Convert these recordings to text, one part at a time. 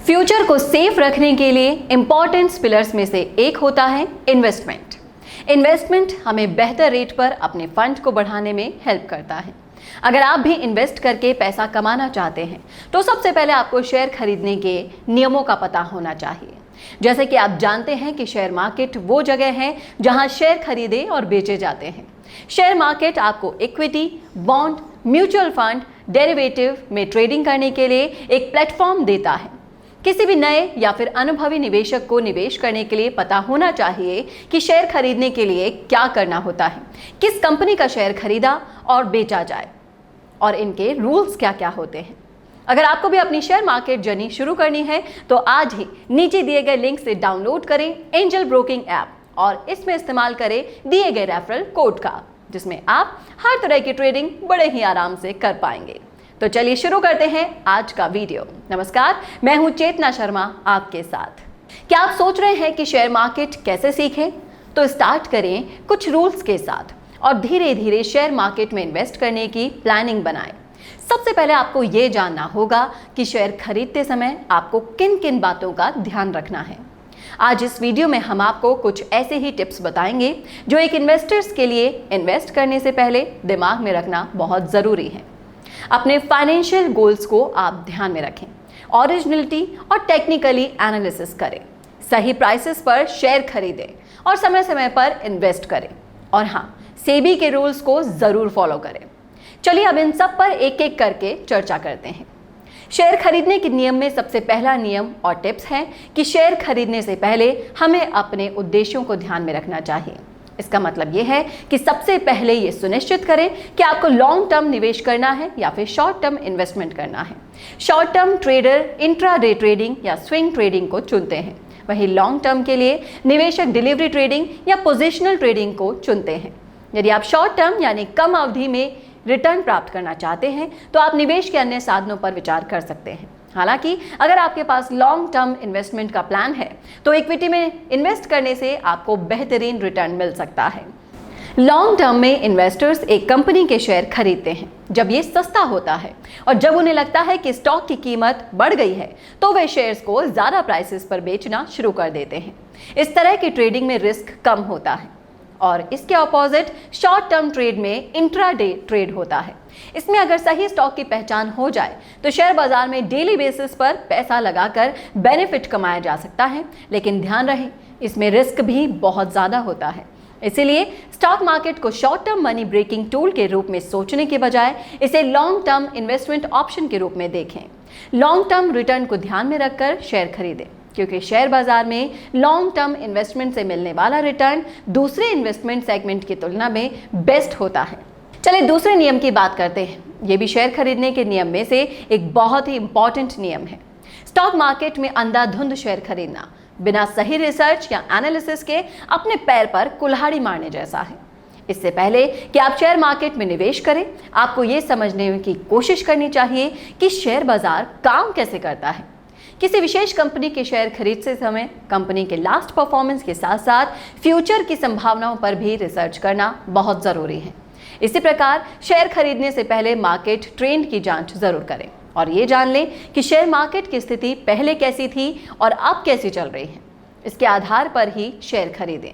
Future को safe रखने के लिए इंपॉर्टेंट पिलर्स में से एक होता है इन्वेस्टमेंट। इन्वेस्टमेंट हमें बेहतर रेट पर अपने फंड को बढ़ाने में हेल्प करता है। अगर आप भी इन्वेस्ट करके पैसा कमाना चाहते हैं तो सबसे पहले आपको शेयर खरीदने के नियमों का पता होना चाहिए। जैसे कि आप जानते हैं कि शेयर मार्केट वो जगह है जहां शेयर खरीदे और बेचे जाते हैं। शेयर मार्केट आपको equity, bond, mutual fund, derivative में ट्रेडिंग करने के लिए एक प्लेटफॉर्म देता है। किसी भी नए या फिर अनुभवी निवेशक को निवेश करने के लिए पता होना चाहिए कि शेयर खरीदने के लिए क्या करना होता है, किस कंपनी का शेयर खरीदा और बेचा जाए और इनके रूल्स क्या क्या होते हैं। अगर आपको भी अपनी शेयर मार्केट जर्नी शुरू करनी है तो आज ही नीचे दिए गए लिंक से डाउनलोड करें एंजल ब्रोकिंग ऐप और इसमें इस्तेमाल करें दिए गए रेफरल कोड का, जिसमें आप हर तरह की ट्रेडिंग बड़े ही आराम से कर पाएंगे। तो चलिए शुरू करते हैं आज का वीडियो। नमस्कार, मैं हूं चेतना शर्मा आपके साथ। क्या आप सोच रहे हैं कि शेयर मार्केट कैसे सीखें? तो स्टार्ट करें कुछ रूल्स के साथ और धीरे धीरे शेयर मार्केट में इन्वेस्ट करने की प्लानिंग बनाएं। सबसे पहले आपको ये जानना होगा कि शेयर खरीदते समय आपको किन किन बातों का ध्यान रखना है। आज इस वीडियो में हम आपको कुछ ऐसे ही टिप्स बताएंगे जो एक इन्वेस्टर्स के लिए इन्वेस्ट करने से पहले दिमाग में रखना बहुत ज़रूरी है। अपने फाइनेंशियल गोल्स को आप ध्यान में रखें, ओरिजिनलिटी और टेक्निकली एनालिसिस करें, सही प्राइसेस पर शेयर खरीदें और समय समय पर इन्वेस्ट करें, और हाँ, सेबी के रूल्स को ज़रूर फॉलो करें। चलिए अब इन सब पर एक एक करके चर्चा करते हैं। शेयर खरीदने के नियम में सबसे पहला नियम और टिप्स है कि शेयर खरीदने से पहले हमें अपने उद्देश्यों को ध्यान में रखना चाहिए। इसका मतलब ये है कि सबसे पहले ये सुनिश्चित करें कि आपको लॉन्ग टर्म निवेश करना है या फिर शॉर्ट टर्म इन्वेस्टमेंट करना है। Short term trader intraday trading या स्विंग ट्रेडिंग को चुनते हैं, वहीं लॉन्ग टर्म के लिए निवेशक डिलीवरी ट्रेडिंग या पोजिशनल ट्रेडिंग को चुनते हैं। यदि आप शॉर्ट टर्म यानी कम अवधि में रिटर्न प्राप्त करना चाहते हैं तो आप निवेश के अन्य साधनों पर विचार कर सकते हैं। हालांकि अगर आपके पास लॉन्ग टर्म इन्वेस्टमेंट का प्लान है तो इक्विटी में इन्वेस्ट करने से आपको बेहतरीन रिटर्न मिल सकता है। लॉन्ग टर्म में इन्वेस्टर्स एक कंपनी के शेयर खरीदते हैं जब ये सस्ता होता है, और जब उन्हें लगता है कि स्टॉक की कीमत बढ़ गई है तो वे शेयर्स को ज़्यादा प्राइसेस पर बेचना शुरू कर देते हैं। इस तरह की ट्रेडिंग में रिस्क कम होता है और इसके ऑपोजिट शॉर्ट टर्म ट्रेड में इंट्राडे ट्रेड होता है। इसमें अगर सही स्टॉक की पहचान हो जाए तो शेयर बाजार में डेली बेसिस पर पैसा लगाकर बेनिफिट कमाया जा सकता है, लेकिन ध्यान रहे इसमें रिस्क भी बहुत ज़्यादा होता है। इसीलिए स्टॉक मार्केट को short term money breaking tool के रूप में सोचने के बजाय इसे लॉन्ग टर्म इन्वेस्टमेंट ऑप्शन के रूप में देखें। लॉन्ग टर्म रिटर्न को ध्यान में रखकर शेयर खरीदें, क्योंकि शेयर बाजार में लॉन्ग टर्म इन्वेस्टमेंट से मिलने वाला रिटर्न दूसरे इन्वेस्टमेंट सेगमेंट की तुलना में बेस्ट होता है। चलिए दूसरे नियम की बात करते हैं। ये भी शेयर खरीदने के नियम में से एक बहुत ही इंपॉर्टेंट नियम है। स्टॉक मार्केट में अंधाधुंध शेयर खरीदना बिना सही रिसर्च या एनालिसिस के अपने पैर पर कुल्हाड़ी मारने जैसा है। इससे पहले कि आप शेयर मार्केट में निवेश करें, आपको ये समझने की कोशिश करनी चाहिए कि शेयर बाजार काम कैसे करता है। किसी विशेष कंपनी के शेयर खरीदते समय कंपनी के लास्ट परफॉर्मेंस के साथ साथ फ्यूचर की संभावनाओं पर भी रिसर्च करना बहुत ज़रूरी है। इसी प्रकार शेयर खरीदने से पहले मार्केट ट्रेंड की जांच जरूर करें और ये जान लें कि शेयर मार्केट की स्थिति पहले कैसी थी और अब कैसी चल रही है। इसके आधार पर ही शेयर खरीदें।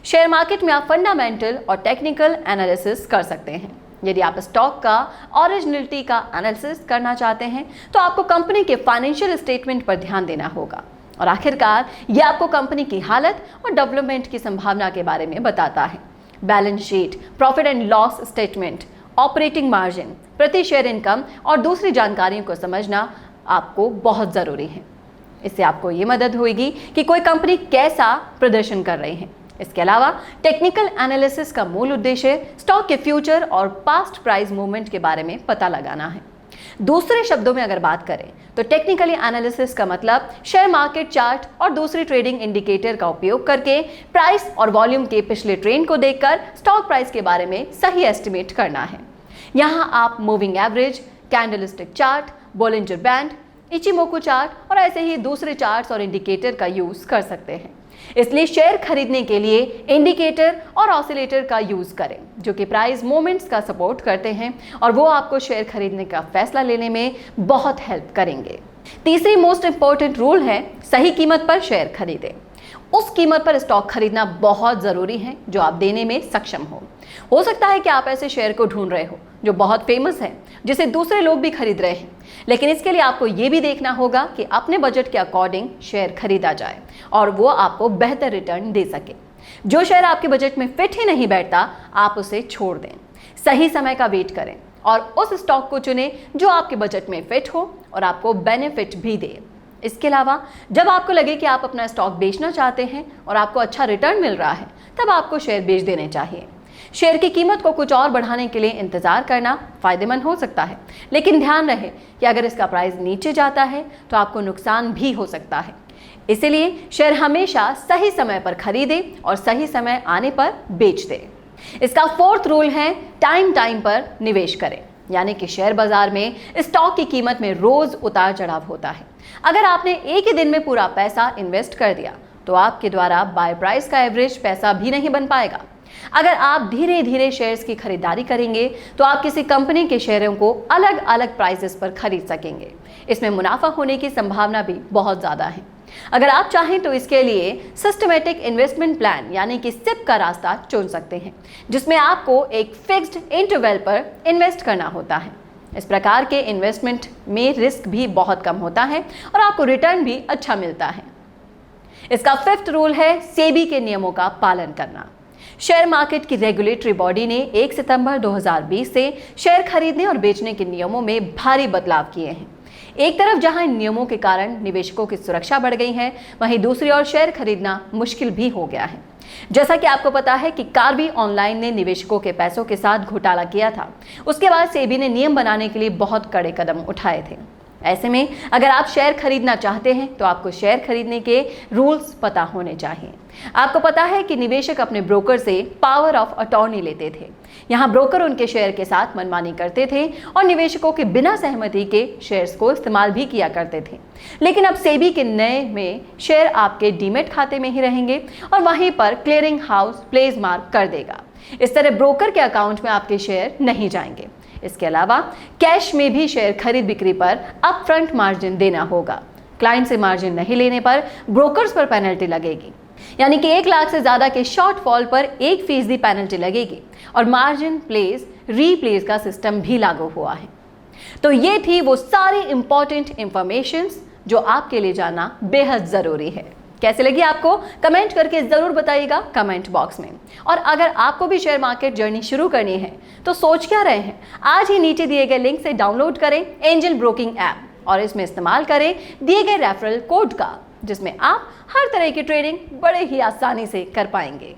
शेयर मार्केट में आप फंडामेंटल और टेक्निकल एनालिसिस कर सकते हैं। यदि आप स्टॉक का ओरिजिनलिटी का एनालिसिस करना चाहते हैं तो आपको कंपनी के फाइनेंशियल स्टेटमेंट पर ध्यान देना होगा, और आखिरकार यह आपको कंपनी की हालत और डेवलपमेंट की संभावना के बारे में बताता है। Balance sheet, profit and loss statement, operating margin, प्रति शेयर इनकम और दूसरी जानकारियों को समझना आपको बहुत ज़रूरी है। इससे आपको ये मदद होगी कि कोई कंपनी कैसा प्रदर्शन कर रही है। इसके अलावा टेक्निकल एनालिसिस का मूल उद्देश्य स्टॉक के फ्यूचर और पास्ट प्राइस मूवमेंट के बारे में पता लगाना है। दूसरे शब्दों में अगर बात करें तो टेक्निकली एनालिसिस का मतलब शेयर मार्केट चार्ट और दूसरी ट्रेडिंग इंडिकेटर का उपयोग करके प्राइस और वॉल्यूम के पिछले ट्रेंड को देखकर स्टॉक प्राइस के बारे में सही एस्टिमेट करना है। यहाँ आप moving average, candlestick chart, Bollinger band, Ichimoku chart और ऐसे ही दूसरे चार्ट्स और इंडिकेटर का यूज कर सकते हैं। इसलिए शेयर खरीदने के लिए इंडिकेटर और ऑसिलेटर का यूज करें जो कि प्राइस मूवमेंट्स का सपोर्ट करते हैं और वो आपको शेयर खरीदने का फैसला लेने में बहुत हेल्प करेंगे। तीसरी मोस्ट इंपॉर्टेंट रूल है सही कीमत पर शेयर खरीदें। उस कीमत पर स्टॉक खरीदना बहुत जरूरी है जो आप देने में सक्षम हो सकता है कि आप ऐसे शेयर को ढूंढ रहे हो जो बहुत फेमस है, जिसे दूसरे लोग भी खरीद रहे हैं, लेकिन इसके लिए आपको ये भी देखना होगा कि अपने बजट के अकॉर्डिंग शेयर खरीदा जाए और वो आपको बेहतर रिटर्न दे सके। जो शेयर आपके बजट में फिट ही नहीं बैठता, आप उसे छोड़ दें। सही समय का वेट करें और उस स्टॉक को चुनें जो आपके बजट में फिट हो और आपको बेनिफिट भी दे। इसके अलावा जब आपको लगे कि आप अपना स्टॉक बेचना चाहते हैं और आपको अच्छा रिटर्न मिल रहा है, तब आपको शेयर बेच देने चाहिए। शेयर की कीमत को कुछ और बढ़ाने के लिए इंतजार करना फायदेमंद हो सकता है, लेकिन ध्यान रहे कि अगर इसका प्राइस नीचे जाता है तो आपको नुकसान भी हो सकता है। इसलिए शेयर हमेशा सही समय पर खरीदें और सही समय आने पर बेच दें। इसका फोर्थ रूल है टाइम पर निवेश करें, यानी कि शेयर बाजार में स्टॉक की कीमत में रोज उतार चढ़ाव होता है। अगर आपने एक ही दिन में पूरा पैसा इन्वेस्ट कर दिया तो आपके द्वारा बाय प्राइस का एवरेज पैसा भी नहीं बन पाएगा। अगर आप धीरे धीरे शेयर्स की खरीदारी करेंगे तो आप किसी कंपनी के शेयरों को अलग अलग प्राइसेस पर खरीद सकेंगे। इसमें मुनाफा होने की संभावना भी बहुत ज़्यादा है। अगर आप चाहें तो इसके लिए सिस्टमेटिक इन्वेस्टमेंट प्लान यानी कि सिप का रास्ता चुन सकते हैं, जिसमें आपको एक फिक्स्ड इंटरवल पर इन्वेस्ट करना होता है। इस प्रकार के इन्वेस्टमेंट में रिस्क भी बहुत कम होता है और आपको रिटर्न भी अच्छा मिलता है। इसका फिफ्थ रूल है सेबी के नियमों का पालन करना। शेयर मार्केट की रेगुलेटरी बॉडी ने 1 सितंबर 2020 से शेयर खरीदने और बेचने के नियमों में भारी बदलाव किए हैं। एक तरफ जहां इन नियमों के कारण निवेशकों की सुरक्षा बढ़ गई है, वहीं दूसरी ओर शेयर खरीदना मुश्किल भी हो गया है। जैसा कि आपको पता है कि कार्बी ऑनलाइन ने निवेशकों के पैसों के साथ घोटाला किया था। उसके बाद सेबी ने नियम बनाने के लिए बहुत कड़े कदम उठाए थे। ऐसे में अगर आप शेयर खरीदना चाहते हैं तो आपको शेयर खरीदने के रूल्स पता होने चाहिए। आपको पता है कि निवेशक अपने ब्रोकर से पावर ऑफ अटॉर्नी लेते थे। यहाँ ब्रोकर उनके शेयर के साथ मनमानी करते थे और निवेशकों के बिना सहमति के शेयर्स को इस्तेमाल भी किया करते थे। लेकिन अब सेबी के नए में शेयर आपके डीमेट खाते में ही रहेंगे और वहीं पर क्लियरिंग हाउस प्लेस मार्क कर देगा। इस तरह ब्रोकर के अकाउंट में आपके शेयर नहीं जाएंगे। इसके अलावा कैश में भी शेयर खरीद बिक्री पर अपफ्रंट मार्जिन देना होगा। क्लाइंट से मार्जिन नहीं लेने पर ब्रोकर्स पर पेनल्टी लगेगी, यानी कि 1 लाख से ज्यादा के शॉर्टफॉल पर 1% पेनल्टी लगेगी और मार्जिन प्लेस रीप्लेस का सिस्टम भी लागू हुआ है। तो ये थी वो सारी इंपॉर्टेंट इंफॉर्मेशंस जो आपके लिए जानना बेहद जरूरी है। कैसे लगी आपको कमेंट करके जरूर बताइएगा कमेंट बॉक्स में। और अगर आपको भी शेयर मार्केट जर्नी शुरू करनी है तो सोच क्या रहे हैं, आज ही नीचे दिए गए लिंक से डाउनलोड करें एंजल ब्रोकिंग ऐप और इसमें इस्तेमाल करें दिए गए रेफरल कोड का, जिसमें आप हर तरह की ट्रेडिंग बड़े ही आसानी से कर पाएंगे।